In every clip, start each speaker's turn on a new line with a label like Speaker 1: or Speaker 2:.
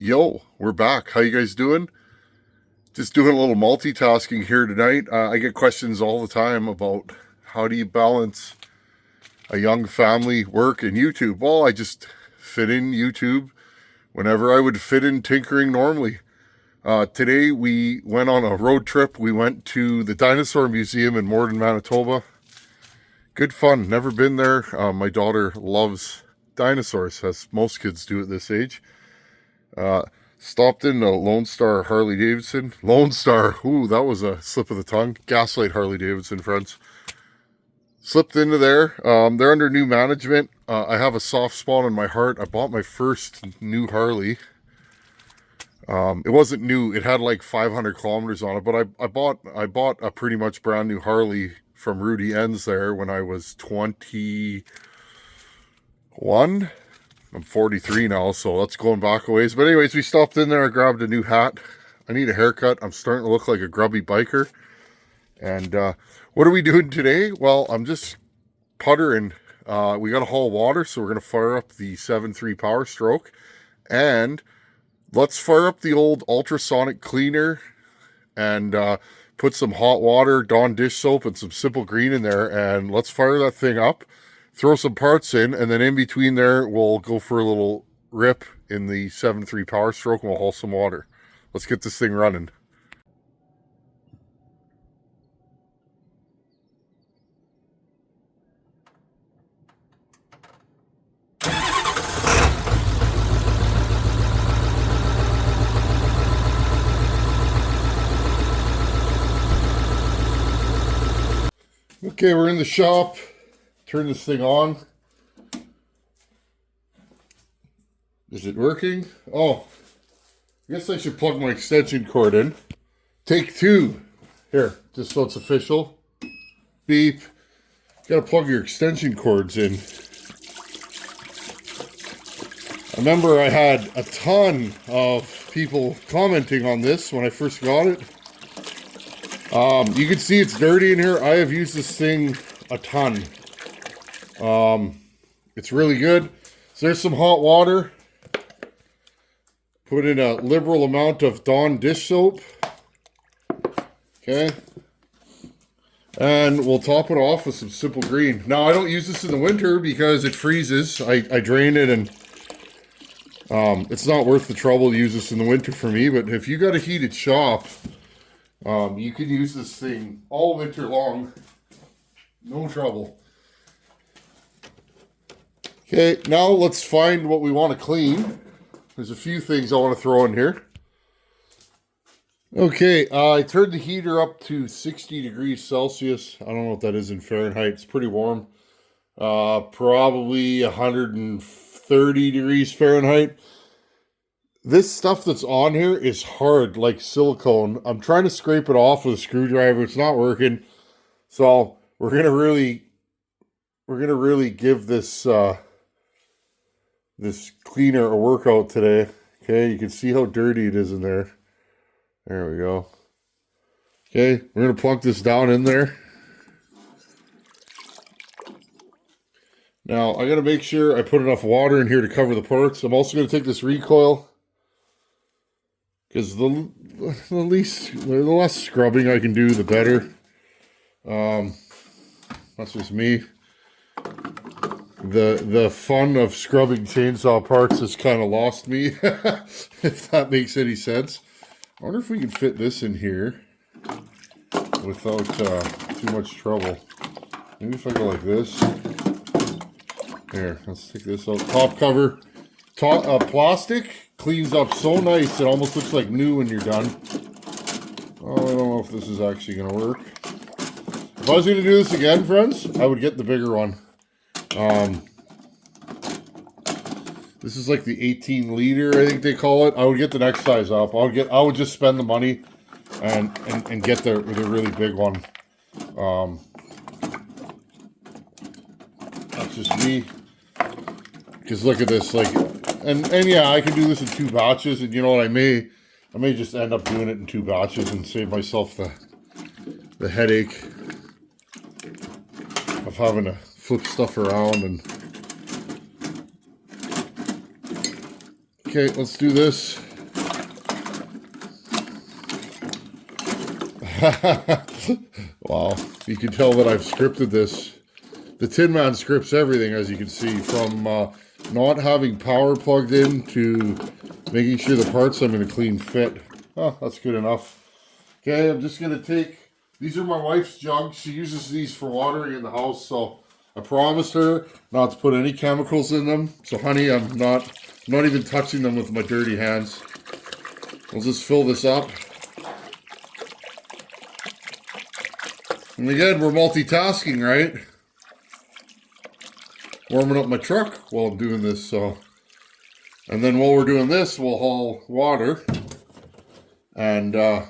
Speaker 1: Yo, we're back. How you guys doing? Just doing a little multitasking here tonight. I get questions all the time about how do you balance a young family, work, and YouTube. Well, I just fit in YouTube whenever I would fit in tinkering normally. Today we went on a road trip. We went to the Dinosaur Museum in Morden, Manitoba. Good fun. Never been there. My daughter loves dinosaurs, as most kids do at this age. Uh, Stopped in a Lone Star Harley Davidson. Lone Star, ooh, that was a slip of the tongue. Gaslight Harley Davidson, friends. Slipped into there. They're under new management. I have a soft spot in my heart. I bought my first new Harley. It wasn't new. It had like 500 kilometers on it, but I bought a pretty much brand new Harley from Rudy Ends there when I was 21. I'm 43 now, so that's going back a ways. But anyways, we stopped in there. I grabbed a new hat. I need a haircut. I'm starting to look like a grubby biker. And what are we doing today? Well, I'm just puttering. We got to haul water, so we're going to fire up the 7.3 Power Stroke. And let's fire up the old Ultrasonic cleaner and put some hot water, Dawn dish soap, and some Simple Green in there. And let's fire that thing up. Throw some parts in, and then in between there, we'll go for a little rip in the 7.3 Power Stroke, and we'll haul some water. Let's get this thing running. Okay, we're in the shop. Turn this thing on. Is it working? Oh, I guess I should plug my extension cord in. Take two. Here, just so it's official. Beep. Gotta plug your extension cords in. I remember I had a ton of people commenting on this when I first got it. You can see it's dirty in here. I have used this thing a ton. It's really good. So there's some hot water. Put in a liberal amount of Dawn dish soap. Okay. And we'll top it off with some Simple Green. Now, I don't use this in the winter because it freezes. I drain it, and it's not worth the trouble to use this in the winter for me. But if you got a heated shop, you can use this thing all winter long. No trouble. Okay, now let's find what we want to clean. There's a few things I want to throw in here. Okay, I turned the heater up to 60 degrees Celsius. I don't know what that is in Fahrenheit. It's pretty warm. Probably 130 degrees Fahrenheit. This stuff that's on here is hard, like silicone. I'm trying to scrape it off with a screwdriver. It's not working. So we're gonna really give this this cleaner a workout today. Okay, you can see how dirty it is in there. There we go. Okay, we're gonna plunk this down in there. Now I gotta make sure I put enough water in here to cover the parts. I'm also gonna take this recoil, because the less scrubbing I can do, the better. That's just me. The fun of scrubbing chainsaw parts has kind of lost me, if that makes any sense. I wonder if we can fit this in here without too much trouble. Maybe if I go like this. Here, let's take this out. Top cover. Plastic cleans up so nice, it almost looks like new when you're done. Oh, I don't know if this is actually going to work. If I was going to do this again, friends, I would get the bigger one. This is like the 18 liter, I think they call it. I would get the next size up. I would just spend the money and get the really big one. That's just me. Because look at this, like, and yeah, I can do this in 2 batches, and you know what, I may just end up doing it in 2 batches and save myself the headache of having to flip stuff around. And okay, let's do this. Wow, you can tell that I've scripted this. The Tin Man scripts everything, as you can see, from not having power plugged in to making sure the parts I'm going to clean fit. Oh, that's good enough. Okay, I'm just going to take, these are my wife's jugs. She uses these for watering in the house, so I promised her not to put any chemicals in them. So honey, I'm not even touching them with my dirty hands. I'll just fill this up. And again, we're multitasking, right? Warming up my truck while I'm doing this, so. And then while we're doing this, we'll haul water. And, well,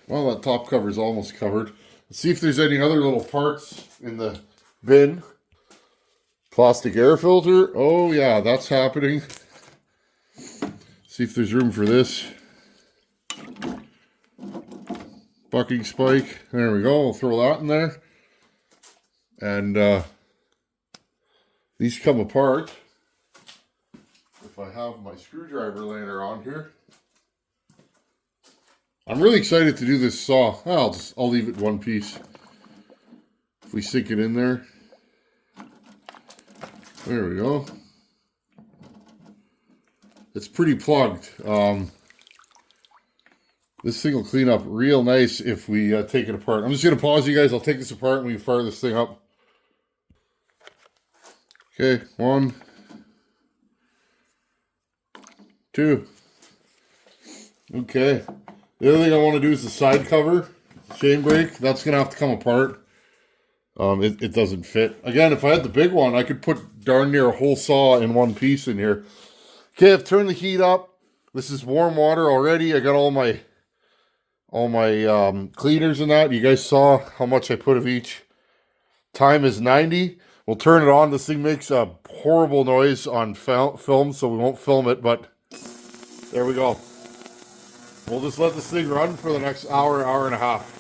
Speaker 1: that top cover is almost covered. Let's see if there's any other little parts in the bin. Plastic air filter. Oh, yeah, that's happening. See if there's room for this. Bucking spike. There we go. We'll throw that in there. And these come apart if I have my screwdriver laying around here. I'm really excited to do this saw. I'll leave it one piece. If we sink it in there. There we go. It's pretty plugged. This thing will clean up real nice if we take it apart. I'm just going to pause you guys. I'll take this apart and we fire this thing up. Okay, 1, 2. Okay. The other thing I want to do is the side cover, chain brake. That's going to have to come apart. It doesn't fit. Again, if I had the big one, I could put darn near a whole saw in one piece in here. Okay, I've turned the heat up. This is warm water already. I got all my cleaners and that. You guys saw how much I put of each. Time is 90. We'll turn it on. This thing makes a horrible noise on film, so we won't film it, but there we go. We'll just let this thing run for the next hour, hour and a half.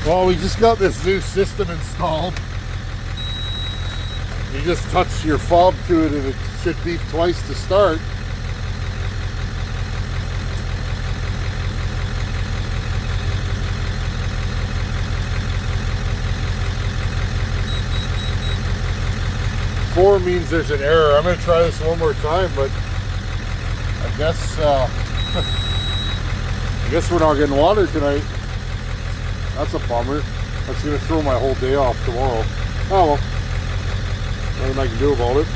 Speaker 1: Well, we just got this new system installed. You just touch your fob to it and it should beep twice to start. Four means there's an error. I'm going to try this one more time, but I guess we're not getting water tonight. That's a bummer. That's going to throw my whole day off tomorrow. Oh well. Nothing I can do about it.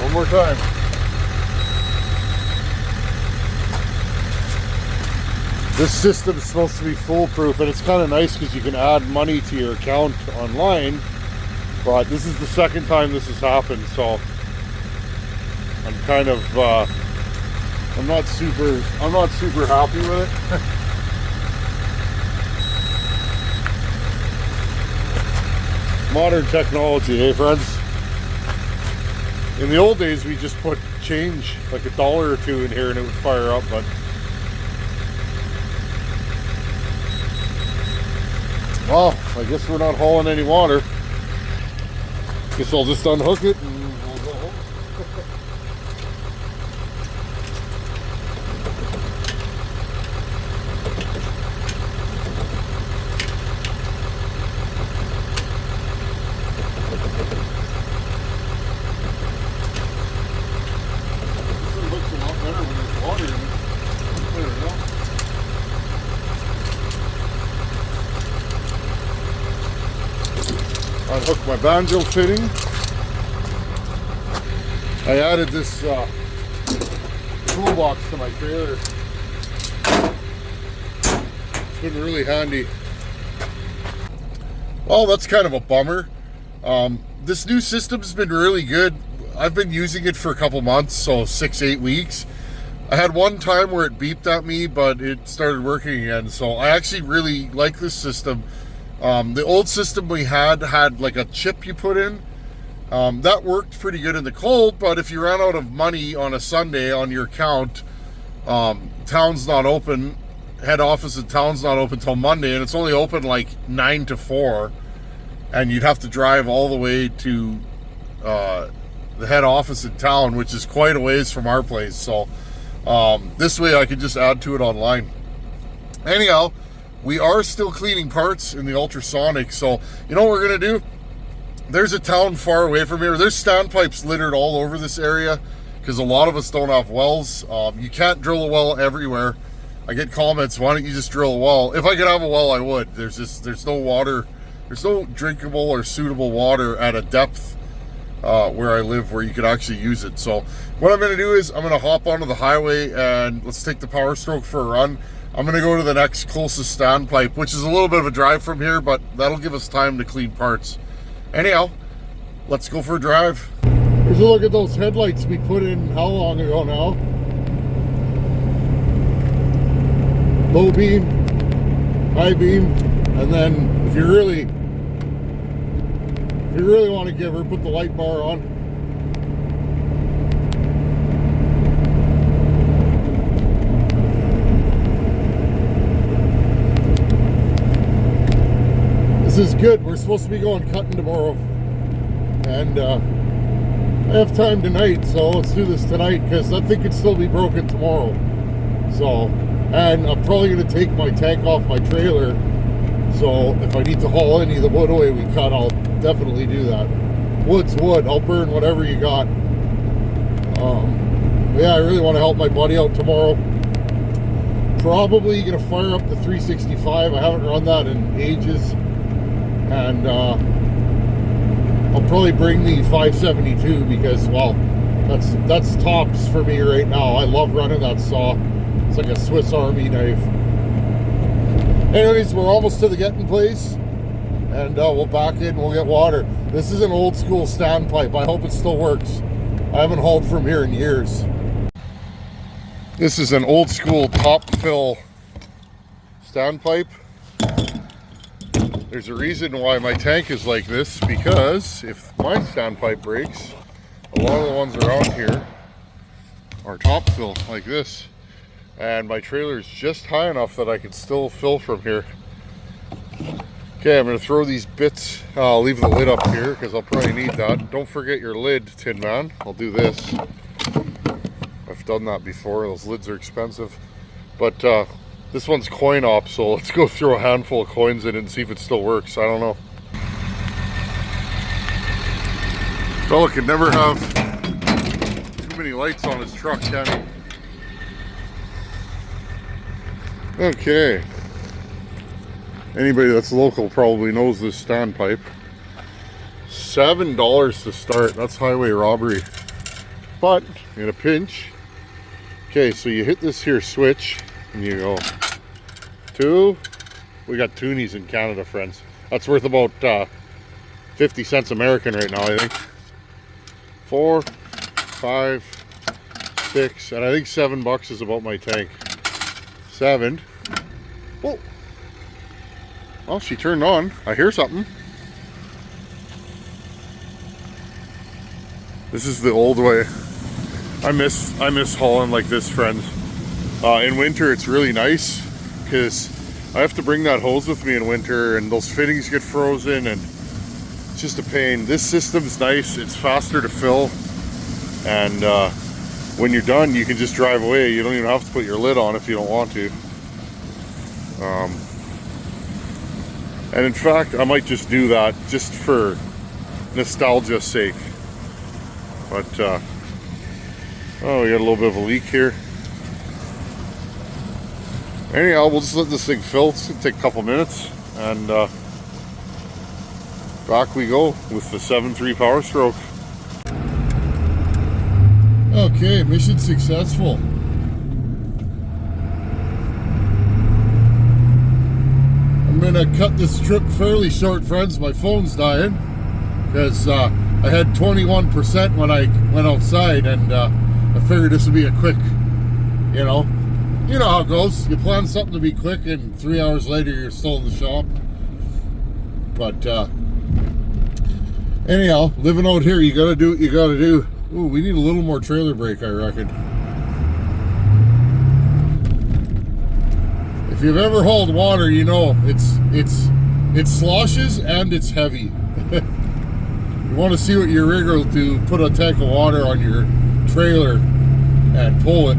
Speaker 1: One more time. This system is supposed to be foolproof, and it's kind of nice because you can add money to your account online. But this is the second time this has happened, so I'm kind of I'm not super happy with it. Modern technology, eh, friends? In the old days, we just put change, like $1 or $2 in here, and it would fire up. But well, I guess we're not hauling any water. Guess I'll just unhook it and we'll go home. Unhook my banjo fitting. I added this toolbox to my trailer. It's been really handy. Well, that's kind of a bummer. This new system's been really good. I've been using it for a couple months, so 6-8 weeks. I had one time where it beeped at me, but it started working again. So I actually really like this system. The old system we had like a chip you put in. That worked pretty good in the cold, but if you ran out of money on a Sunday on your account, town's not open, head office in town's not open till Monday, and it's only open like 9 to 4, and you'd have to drive all the way to the head office in town, which is quite a ways from our place. So this way I could just add to it online. Anyhow, we are still cleaning parts in the Ultrasonic, so you know what we're gonna do? There's a town far away from here. There's standpipes littered all over this area because a lot of us don't have wells. You can't drill a well everywhere. I get comments, why don't you just drill a well? If I could have a well, I would. There's no water, there's no drinkable or suitable water at a depth where I live where you could actually use it. So what I'm gonna do is I'm gonna hop onto the highway and let's take the Power Stroke for a run. I'm gonna go to the next closest standpipe, which is a little bit of a drive from here, but that'll give us time to clean parts. Anyhow, let's go for a drive. Here's a look at those headlights we put in how long ago now? Low beam, high beam, and then if you really want to give her, put the light bar on. This is good. We're supposed to be going cutting tomorrow, and I have time tonight, so let's do this tonight because I think it'd still be broken tomorrow. So, and I'm probably going to take my tank off my trailer, so if I need to haul any of the wood away we cut, I'll definitely do that. Wood's wood. I'll burn whatever you got. Yeah, I really want to help my buddy out tomorrow. Probably going to fire up the 365. I haven't run that in ages. And I'll probably bring the 572 because, well, that's tops for me right now. I love running that saw. It's like a Swiss Army knife. Anyways, we're almost to the getting place, and we'll back in, we'll get water. This is an old school standpipe. I hope it still works. I haven't hauled from here in years. This is an old school top fill standpipe. There's a reason why my tank is like this, because if my standpipe breaks, a lot of the ones around here are top fill like this. And my trailer is just high enough that I can still fill from here. Okay, I'm going to throw these bits. I'll leave the lid up here because I'll probably need that. Don't forget your lid, Tin Man. I'll do this. I've done that before. Those lids are expensive. But this one's coin op, so let's go throw a handful of coins in it and see if it still works. I don't know. Fella can never have too many lights on his truck, can he? Okay. Anybody that's local probably knows this standpipe. $7 to start. That's highway robbery. But in a pinch. Okay, so you hit this here switch and you go 2. We got toonies in Canada, friends. That's worth about 50 cents American right now, I think. 4, 5, 6, and I think $7 is about my tank. 7. Oh, well, she turned on. I hear something. This is the old way. I miss hauling like this, friends. In winter, it's really nice because I have to bring that hose with me in winter, and those fittings get frozen, and it's just a pain. This system's nice. It's faster to fill, and when you're done, you can just drive away. You don't even have to put your lid on if you don't want to. And in fact, I might just do that just for nostalgia's sake. But oh, we got a little bit of a leak here. Anyhow, we'll just let this thing fill. It's gonna take a couple minutes, and back we go with the 7.3 Power Stroke. Okay, mission successful. I'm gonna cut this trip fairly short, friends. My phone's dying because I had 21% when I went outside, and I figured this would be a quick, you know how it goes. You plan something to be quick, and 3 hours later you're still in the shop. But anyhow, living out here, you gotta do what you gotta do. Ooh, we need a little more trailer brake, I reckon. If you've ever hauled water, you know it sloshes and it's heavy. You want to see what your rig will do, put a tank of water on your trailer and pull it.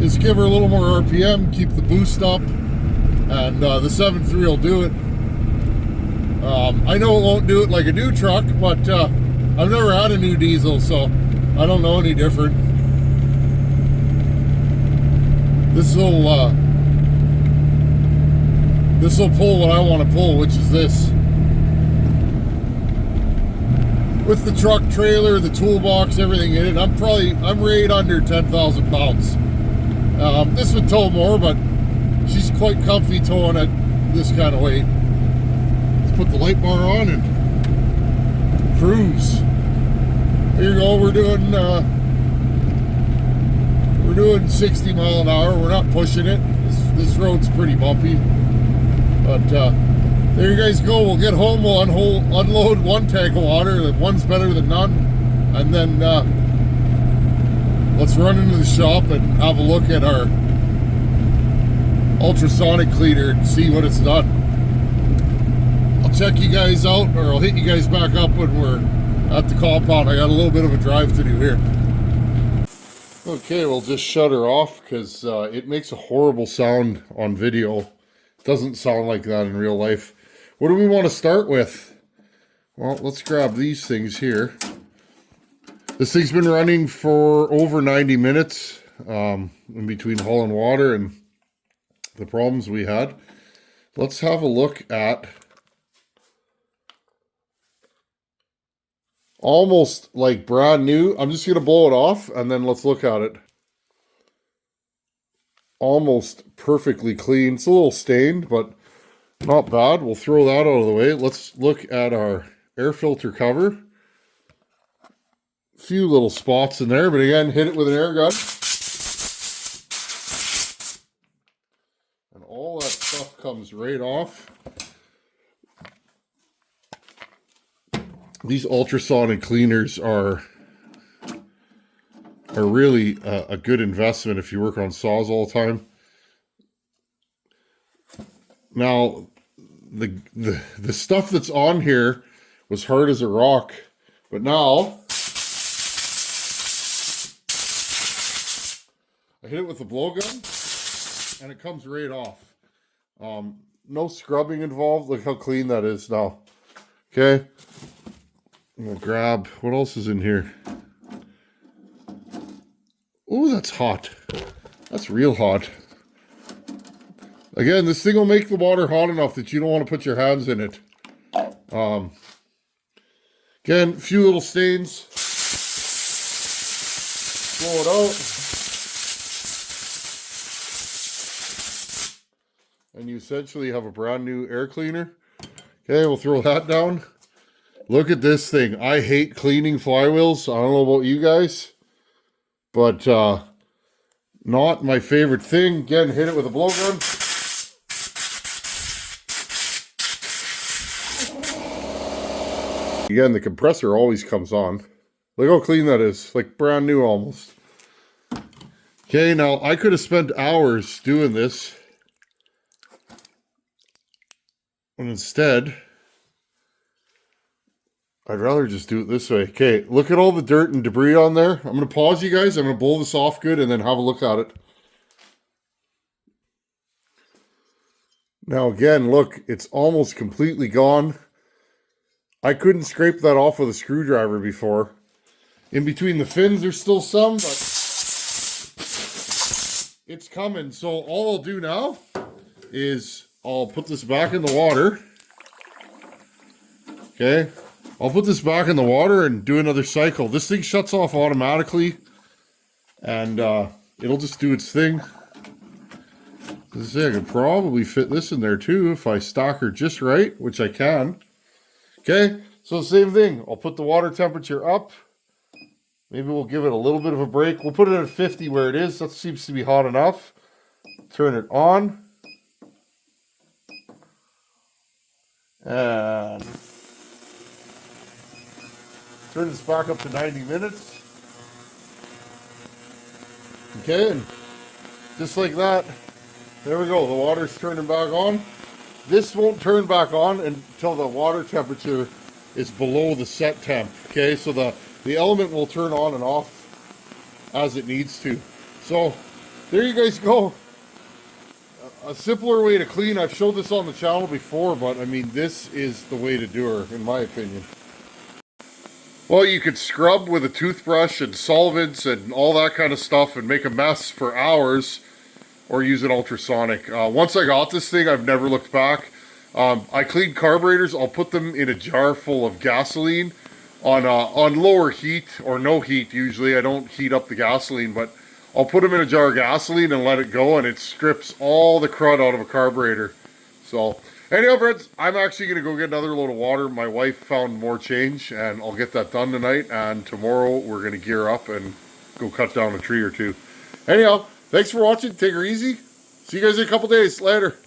Speaker 1: Just give her a little more RPM, keep the boost up, and the 7.3 will do it. I know it won't do it like a new truck, but I've never had a new diesel, so I don't know any different. This will pull what I want to pull, which is this. With the truck trailer, the toolbox, everything in it, I'm right under 10,000 pounds. This would tow more, but she's quite comfy towing at this kind of weight. Let's put the light bar on and cruise. Here you go. We're doing 60 mile an hour. We're not pushing it. This road's pretty bumpy, but there you guys go. We'll get home. We'll unload one tank of water. One's better than none, and then let's run into the shop and have a look at our ultrasonic cleaner and see what it's done. I'll check you guys out, or I'll hit you guys back up when we're at the compound. I got a little bit of a drive to do here. Okay, we'll just shut her off because it makes a horrible sound on video. It doesn't sound like that in real life. What do we want to start with? Well, let's grab these things here. This thing's been running for over 90 minutes in between hauling water and the problems we had. Let's have a look at almost like brand new. I'm just going to blow it off and then let's look at it. Almost perfectly clean. It's a little stained, but not bad. We'll throw that out of the way. Let's look at our air filter cover. Few little spots in there, but again, hit it with an air gun. And all that stuff comes right off. These ultrasonic cleaners are really a good investment if you work on saws all the time. Now, the stuff that's on here was hard as a rock, but now I hit it with the blowgun and it comes right off. No scrubbing involved. Look how clean that is now. Okay. We'll grab, what else is in here? Oh, that's hot. That's real hot. Again, this thing will make the water hot enough that you don't want to put your hands in it. Again, a few little stains. Blow it out. And you essentially have a brand new air cleaner. Okay, we'll throw that down. Look at this thing. I hate cleaning flywheels. I don't know about you guys. but not my favorite thing. Again, hit it with a blowgun. Again, the compressor always comes on. Look how clean that is, like brand new almost. Okay, now I could have spent hours doing this, and instead, I'd rather just do it this way. Okay, look at all the dirt and debris on there. I'm going to pause you guys. I'm going to blow this off good and then have a look at it. Now again, look, it's almost completely gone. I couldn't scrape that off with a screwdriver before. In between the fins, there's still some, but it's coming. So all I'll do now is I'll put this back in the water. Okay. I'll put this back in the water and do another cycle. This thing shuts off automatically, and it'll just do its thing. As I say, I could probably fit this in there too if I stock her just right, which I can. Okay, so same thing. I'll put the water temperature up. Maybe we'll give it a little bit of a break. We'll put it at 50 where it is. That seems to be hot enough. Turn it on. And turn this back up to 90 minutes. Okay, and just like that, there we go. The water's turning back on. This won't turn back on until the water temperature is below the set temp. Okay, so the element will turn on and off as it needs to. So there you guys go. A simpler way to clean. I've showed this on the channel before, but I mean, this is the way to do her, in my opinion. Well, you could scrub with a toothbrush and solvents and all that kind of stuff and make a mess for hours, or use an ultrasonic. Once I got this thing, I've never looked back. I clean carburetors. I'll put them in a jar full of gasoline on lower heat or no heat usually. I don't heat up the gasoline, but I'll put them in a jar of gasoline and let it go, and it strips all the crud out of a carburetor. So anyhow, friends, I'm actually going to go get another load of water. My wife found more change, and I'll get that done tonight. And tomorrow we're going to gear up and go cut down a tree or two. Anyhow, thanks for watching. Take her easy. See you guys in a couple days. Later.